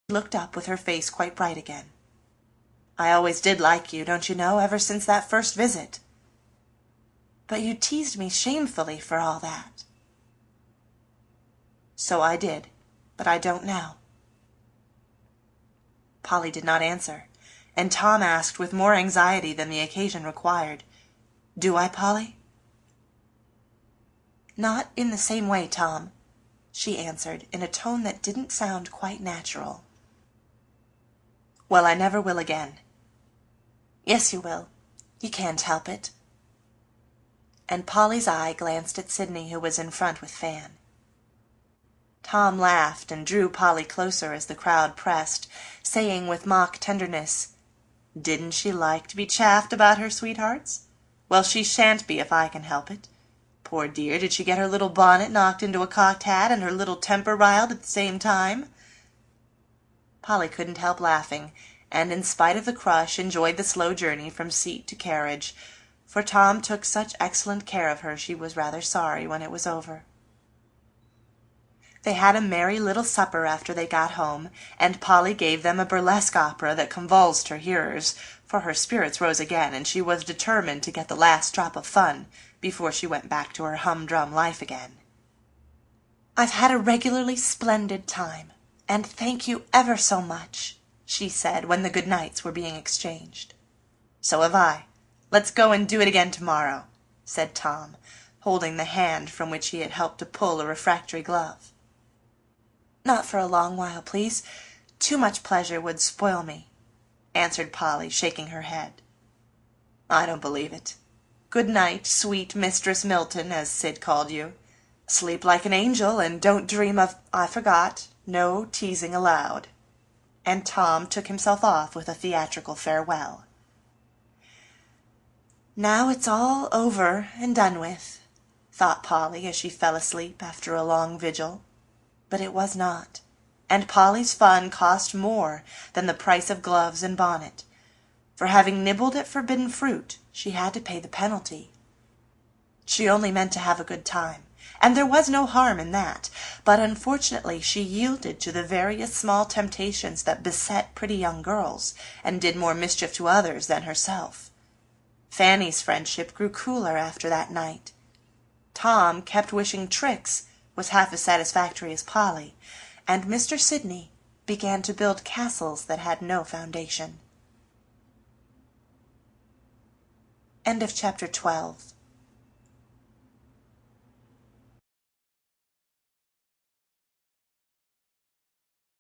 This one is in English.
looked up with her face quite bright again. "I always did like you, don't you know, ever since that first visit. But you teased me shamefully for all that." "So I did, but I don't now." Polly did not answer, and Tom asked with more anxiety than the occasion required, "Do I, Polly?" "Not in the same way, Tom," she answered in a tone that didn't sound quite natural. "Well, I never will again." "Yes, you will. You can't help it." And Polly's eye glanced at Sidney, who was in front with Fan. Tom laughed and drew Polly closer as the crowd pressed, saying with mock tenderness, "Didn't she like to be chaffed about her sweethearts? Well, she shan't be if I can help it. Poor dear, did she get her little bonnet knocked into a cocked hat and her little temper riled at the same time?" Polly couldn't help laughing, and in spite of the crush enjoyed the slow journey from seat to carriage, for Tom took such excellent care of her she was rather sorry when it was over. They had a merry little supper after they got home, and Polly gave them a burlesque opera that convulsed her hearers, for her spirits rose again, and she was determined to get the last drop of fun before she went back to her humdrum life again. "I've had a regularly splendid time, and thank you ever so much," she said when the good nights were being exchanged. "So have I. Let's go and do it again tomorrow," said Tom, holding the hand from which he had helped to pull a refractory glove. "Not for a long while, please. Too much pleasure would spoil me," answered Polly, shaking her head. "I don't believe it. Good night, sweet Mistress Milton, as Sid called you. Sleep like an angel, and don't dream of— I forgot. No teasing allowed." And Tom took himself off with a theatrical farewell. "Now it's all over and done with," thought Polly as she fell asleep after a long vigil. But it was not, and Polly's fun cost more than the price of gloves and bonnet. For having nibbled at forbidden fruit, she had to pay the penalty. She only meant to have a good time, and there was no harm in that, but unfortunately she yielded to the various small temptations that beset pretty young girls, and did more mischief to others than herself. Fanny's friendship grew cooler after that night. Tom kept wishing Trix was half as satisfactory as Polly, and Mr. Sidney began to build castles that had no foundation. End of chapter 12.